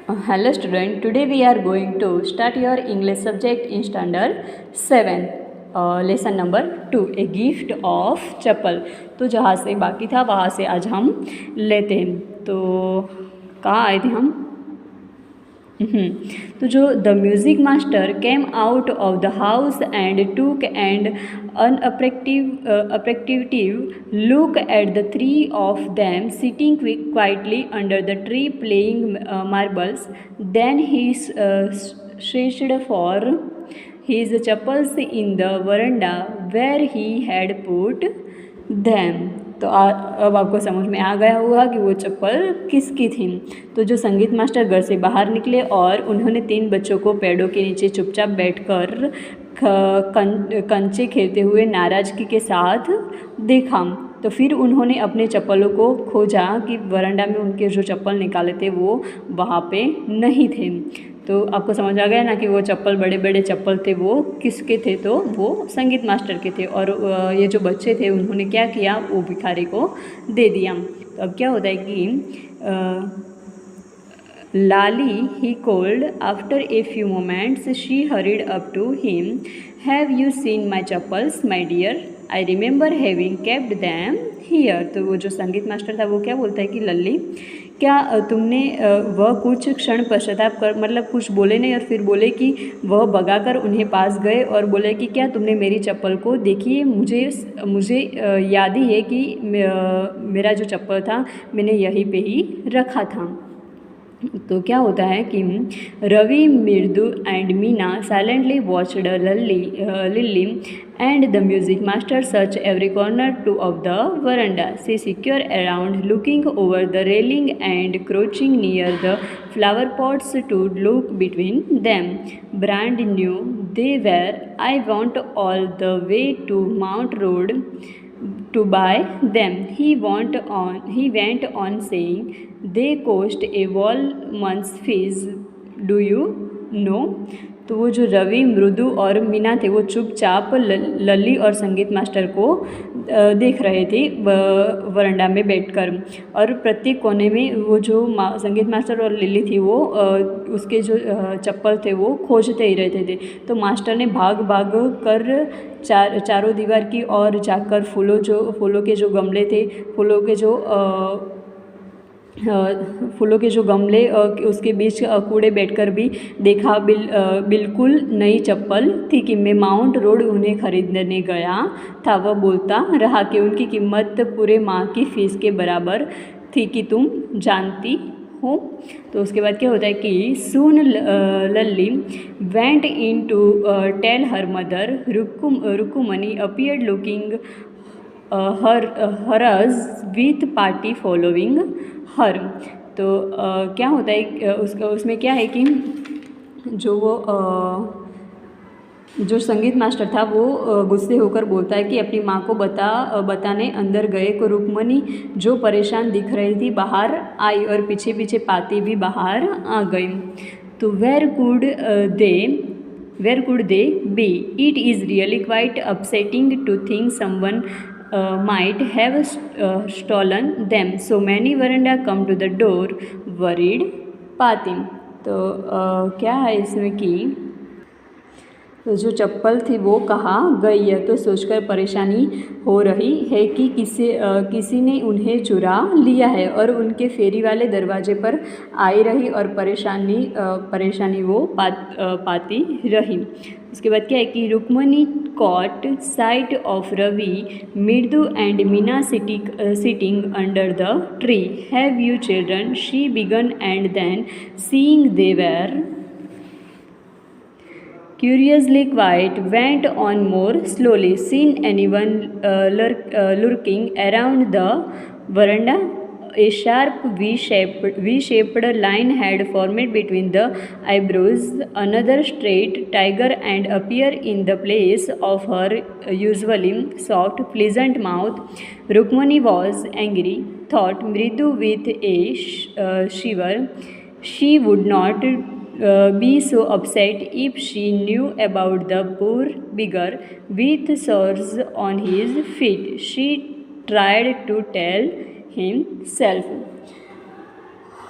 Hello student, today we are going to start your English subject in standard 7, lesson number 2, a gift of chappal. तो जहाँ से बाकी था वहाँ से आज हम लेते हैं। तो कहाँ आए थे हम? तो जो the music master came out of the house and took and अप्रैक्टिव look at the three of them sitting quietly under the tree playing marbles, then he searched for his chappals in the veranda where he had put them। तो अब आपको समझ में आ गया होगा कि वो चप्पल किसकी थी। तो जो संगीत मास्टर घर से बाहर निकले और उन्होंने 3 बच्चों को पेड़ों के नीचे चुपचाप बैठकर कंचे खेलते हुए नाराज़गी के साथ देखा। तो फिर उन्होंने अपने चप्पलों को खोजा कि वरांडा में उनके जो चप्पल निकाले थे वो वहाँ पे नहीं थे। तो आपको समझ आ गया ना कि वो चप्पल बड़े बड़े चप्पल थे वो किसके थे? तो वो संगीत मास्टर के थे। और ये जो बच्चे थे उन्होंने क्या किया, वो भिखारी को दे दिया। तो अब क्या होता है कि Lali, he called. After a few moments, she hurried up to him. Have you seen my chappals, my dear? I remember having kept them here. तो वो जो संगीत मास्टर था वो क्या बोलता है कि लल्ली, क्या तुमने वह कुछ क्षण पश्चाताप कर मतलब कुछ बोले नहीं और फिर बोले कि वह भगाकर उन्हें पास गए और बोले कि क्या तुमने मेरी चप्पल को देखी है? मुझे याद ही है कि मेरा जो चप्पल था मैंने यहीं पे ही रखा था। तो क्या होता है कि Ravi, Mridu and Meena silently watched Lily and the music master search every corner to of the veranda, see secure around looking over the railing and crouching near the flower pots to look between them. Brand new they were, I want all the way to Mount Road to buy them. He went on saying, they cost a whole month's fees. Do you know? तो वो जो रवि, मृदु और मीना थे वो चुपचाप लल्ली और संगीत मास्टर को देख रहे थे वरांडा में बैठकर। और प्रत्येक कोने में वो जो संगीत मास्टर और लिली थी वो उसके जो चप्पल थे वो खोजते ही रहते थे। तो मास्टर ने भाग भाग कर चारों दीवार की और जाकर फूलों के जो गमले थे, फूलों के जो गमले उसके बीच कूड़े बैठकर भी देखा। बिल्कुल नई चप्पल थी कि मैं माउंट रोड उन्हें खरीदने गया था। वह बोलता रहा कि उनकी कीमत पूरे माह की फीस के बराबर थी कि तुम जानती हो। तो उसके बाद क्या होता है कि soon Lalli went in to tell her mother. Rukmini appeared looking harassed with Paati following her. तो क्या होता है उसमें क्या है कि जो संगीत मास्टर था वो गुस्से होकर बोलता है कि अपनी माँ को बताने अंदर गए को रुक्मणी जो परेशान दिख रही थी बाहर आई और पीछे पीछे पाती भी बाहर आ गई। तो where could they be? It is really quite upsetting to think someone might have stolen them. So many veranda come to the door, worried पाती। तो क्या है इसमें कि तो जो चप्पल थी वो कहाँ गई है, तो सोचकर परेशानी हो रही है कि किसी ने उन्हें चुरा लिया है और उनके फेरी वाले दरवाजे पर आई रही और परेशानी वो पाती रही। उसके बाद क्या है कि Rukmini caught sight of Ravi, Mirdu and Meena sitting under the tree. Have you children? She began, and then, seeing they were curiously quiet, went on more slowly. Seen anyone lurking around the veranda? A sharp V-shaped line had formed between the eyebrows, another straight tiger, and appeared in the place of her usually soft, pleasant mouth. Rukmani was angry, thought Mridu with a shiver. She would not be so upset if she knew about the poor beggar with sores on his feet. She tried to tell himself.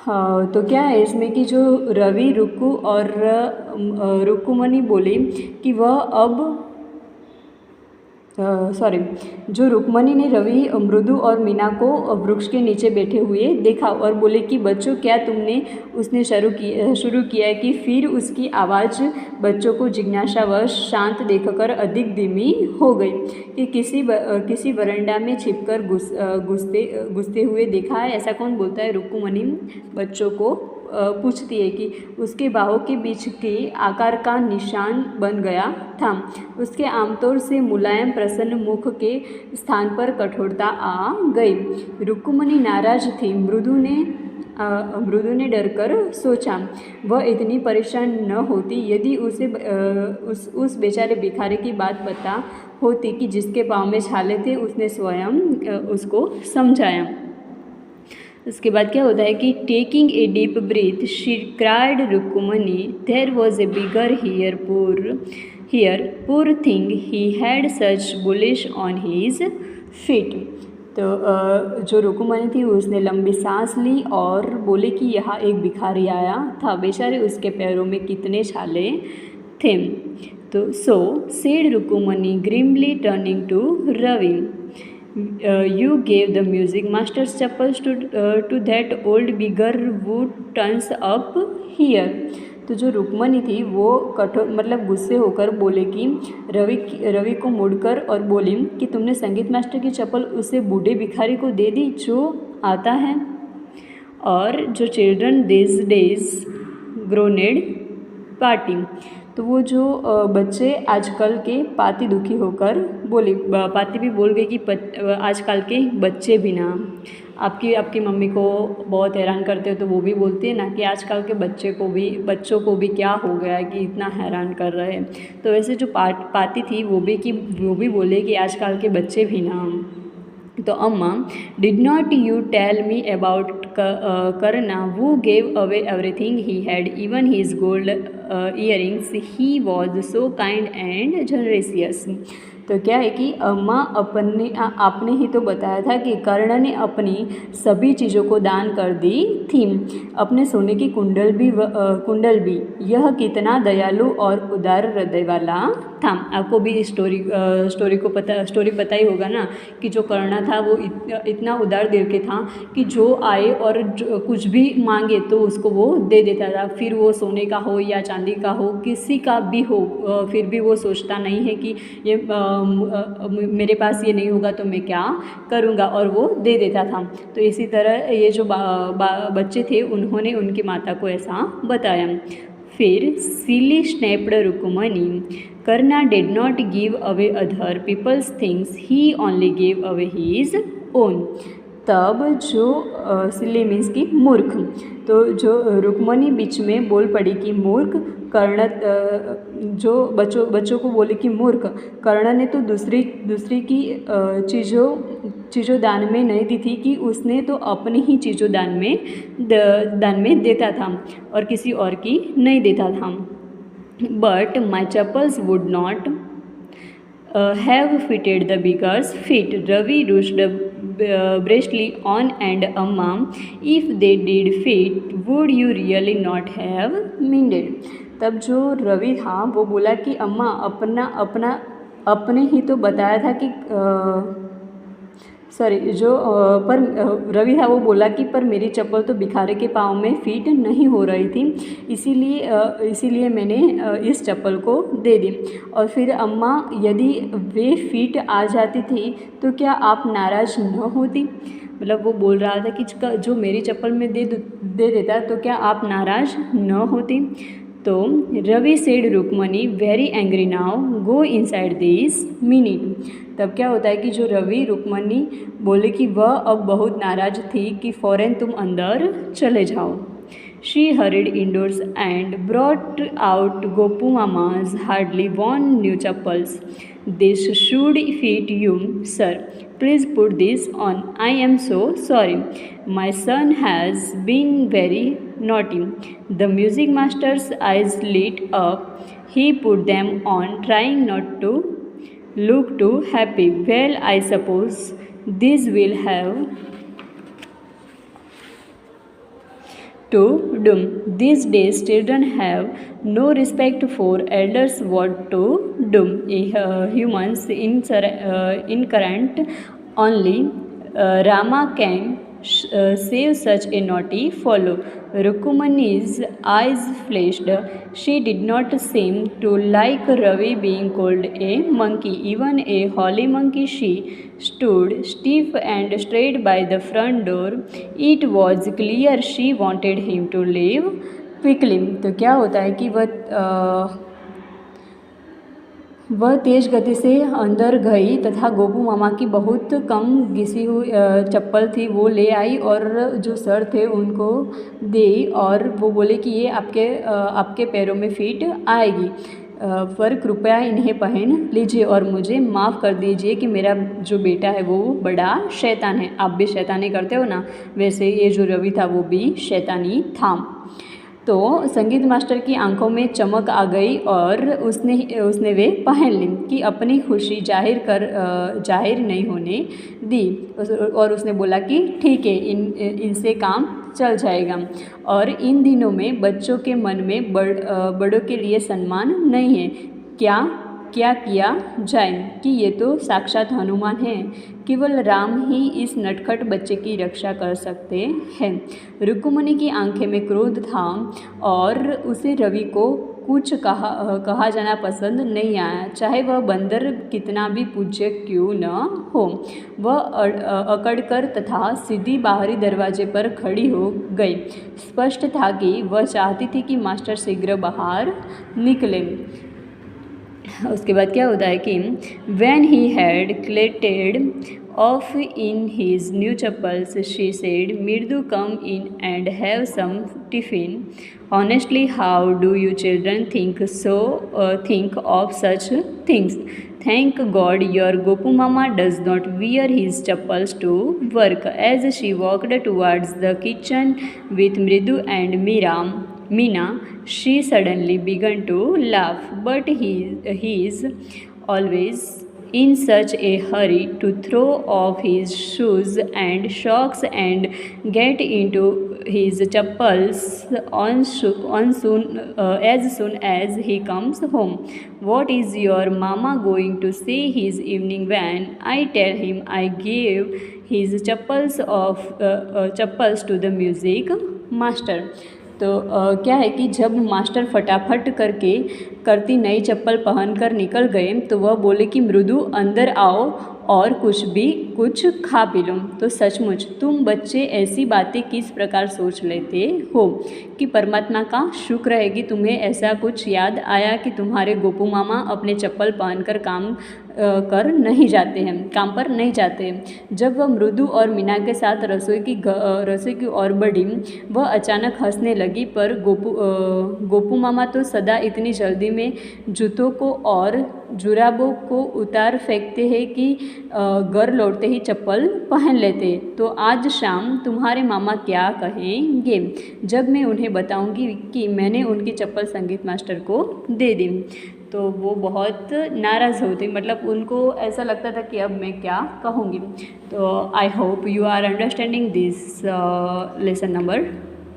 हाँ, तो क्या है इसमें कि जो रवि रुक्कू और रुक्कुमणी बोली कि वह अब सॉरी, जो रुक्मणी ने रवि, मृदु और मीना को वृक्ष के नीचे बैठे हुए देखा और बोले कि बच्चों क्या तुमने, उसने शुरू किया कि फिर उसकी आवाज़ बच्चों को जिज्ञासावश शांत देखकर अधिक धीमी हो गई कि किसी वरांडा में छिपकर घुसते हुए देखा है। ऐसा कौन बोलता है? रुक्मणी बच्चों को पूछती है कि उसके बाहों के बीच के आकार का निशान बन गया था। उसके आमतौर से मुलायम प्रसन्न मुख के स्थान पर कठोरता आ गई। रुक्मणी नाराज थी। मृदु ने डरकर सोचा वह इतनी परेशान न होती यदि उसे उस बेचारे भिखारी की बात पता होती कि जिसके पाँव में छाले थे। उसने स्वयं उसको समझाया। उसके बाद क्या होता है कि taking a deep breath she cried Rukmini there was a bigger here poor thing he had such bullish on his feet. तो जो रुक्मणी थी उसने लंबी सांस ली और बोले कि यहाँ एक भिखारी आया था, बेचारे उसके पैरों में कितने छाले थे। तो said Rukmini grimly turning to Ravi, you gave the music master's chappals to that old beggar who turns up here। तो जो रुक्मणी थी वो कठोर मतलब गुस्से होकर बोले कि रवि को मुड़कर और बोली कि तुमने संगीत मास्टर की चप्पल उसे बूढ़े भिखारी को दे दी जो आता है। और जो चिल्ड्रन दिस डेज ग्रोनेड पार्टी, तो वो जो बच्चे आजकल के पाती दुखी होकर बोले, पाती भी बोल गई कि आजकल के बच्चे भी ना, आपकी मम्मी को बहुत हैरान करते हो तो वो भी बोलती है ना कि आजकल के बच्चों को भी क्या हो गया कि इतना हैरान कर रहे हैं। तो वैसे जो पाती थी वो भी बोले कि आजकल के बच्चे भी ना। तो Amma, did not you tell me about करना who gave away everything he had, even his gold earrings? He was so kind and generous। तो क्या है कि अम्मा आपने ही तो बताया था कि कर्ण ने अपनी सभी चीज़ों को दान कर दी थी, अपने सोने की कुंडल भी। यह कितना दयालु और उदार हृदय वाला था। आपको भी स्टोरी पता ही होगा ना कि जो कर्ण था वो इतना उदार दिल के था कि जो आए और कुछ भी मांगे तो उसको वो दे देता था। फिर वो सोने का हो या चांदी का हो, किसी का भी हो, फिर भी वो सोचता नहीं है कि ये मेरे पास ये नहीं होगा तो मैं क्या करूँगा, और वो दे देता था। तो इसी तरह ये जो बच्चे थे उन्होंने उनकी माता को ऐसा बताया। फिर silly snapped Rukmini, Karna did not give away other people's things, he only give away his own. तब जो सिली मीन्स की मूर्ख, तो जो रुक्मणी बीच में बोल पड़ी कि मूर्ख, कर्ण जो बच्चों को बोले कि मूर्ख, कर्ण ने तो दूसरी की चीज़ों दान में नहीं दी थी कि उसने तो अपनी ही चीज़ों दान में देता था और किसी और की नहीं देता था। But my chappals would not have fitted the beggar's feet, Ravi rushed briskly on, and Amma, if they did fit, would you really not have minded? तब जो रवि था वो बोला कि अम्मा अपने ही तो बताया था कि पर रवि था वो बोला कि पर मेरी चप्पल तो भिखारी के पाँव में फिट नहीं हो रही थी, इसीलिए मैंने इस चप्पल को दे दी। और फिर अम्मा, यदि वे फिट आ जाती थी तो क्या आप नाराज़ न होती? मतलब वो बोल रहा था कि जो मेरी चप्पल में दे देता तो क्या आप नाराज़ न होती? तो Ravi said Rukmini, very angry now, go inside this minute. तब क्या होता है कि जो रवि रुक्मणी बोले कि वह अब बहुत नाराज़ थी कि फ़ौरन तुम अंदर चले जाओ। She hurried indoors and brought out Gopu Mama's hardly worn new chappals. This should fit you, sir. Please put this on. I am so sorry. My son has been very naughty. The music master's eyes lit up. He put them on, trying not to look too happy. Well, I suppose this will have to doom. These days, children have no respect for elders. What to doom? Humans incarnate only Rama can save such a naughty fellow. Rukumani's eyes flashed. She did not seem to like Ravi being called a monkey, even a holy monkey. She stood stiff and straight by the front door. It was clear she wanted him to leave quickly. तो क्या होता है कि वह तेज़ गति से अंदर गई तथा गोपू मामा की बहुत कम घिसी हुई चप्पल थी वो ले आई और जो सर थे उनको दी और वो बोले कि ये आपके पैरों में फिट आएगी, पर कृपया इन्हें पहन लीजिए और मुझे माफ़ कर दीजिए कि मेरा जो बेटा है वो बड़ा शैतान है। आप भी शैतानी करते हो ना, वैसे ये जो रवि था वो भी शैतानी था। तो संगीत मास्टर की आंखों में चमक आ गई और उसने वे पहन ली कि अपनी खुशी जाहिर नहीं होने दी और उसने बोला कि ठीक है, इनसे काम चल जाएगा। और इन दिनों में बच्चों के मन में बड़ों के लिए सम्मान नहीं है। क्या किया जाए कि ये तो साक्षात हनुमान हैं, केवल राम ही इस नटखट बच्चे की रक्षा कर सकते हैं। रुक्मिणी की आंखें में क्रोध था और उसे रवि को कुछ कहा जाना पसंद नहीं आया, चाहे वह बंदर कितना भी पूज्य क्यों न हो। वह अकड़कर तथा सीधी बाहरी दरवाजे पर खड़ी हो गई। स्पष्ट था कि वह चाहती थी कि मास्टर शीघ्र बाहर निकले। उसके बाद क्या होता है कि when he had clattered off in his new chappals, she said, Mirdu, come in and have some tiffin. Honestly, how do you children think of such things? Thank God your Gopu Mama does not wear his chappals to work. As she walked towards the kitchen with Mridu and Meena, she suddenly began to laugh, but he is always in such a hurry to throw off his shoes and socks and get into his chappals as soon as he comes home. What is your mama going to say his evening when I tell him I gave his chappals to the music master? तो क्या है कि जब master फटाफट करती नई चप्पल पहनकर निकल गए तो वह बोले कि मृदु, अंदर आओ और कुछ खा पी लो। तो सचमुच तुम बच्चे ऐसी बातें किस प्रकार सोच लेते हो कि परमात्मा का शुक्र है कि तुम्हें ऐसा कुछ याद आया कि तुम्हारे गोपू मामा अपने चप्पल पहनकर काम पर नहीं जाते। जब वह मृदु और मीना के साथ रसोई की ओर बढ़ी, वह अचानक हंसने लगी, पर गोपू मामा तो सदा इतनी जल्दी में जूतों को और जुराबों को उतार फेंकते हैं कि घर लौटते ही चप्पल पहन लेते। तो आज शाम तुम्हारे मामा क्या कहेंगे जब मैं उन्हें बताऊंगी कि मैंने उनकी चप्पल संगीत मास्टर को दे दी। तो वो बहुत नाराज़ होती, मतलब उनको ऐसा लगता था कि अब मैं क्या कहूँगी। तो I hope you are understanding this lesson number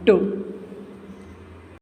2।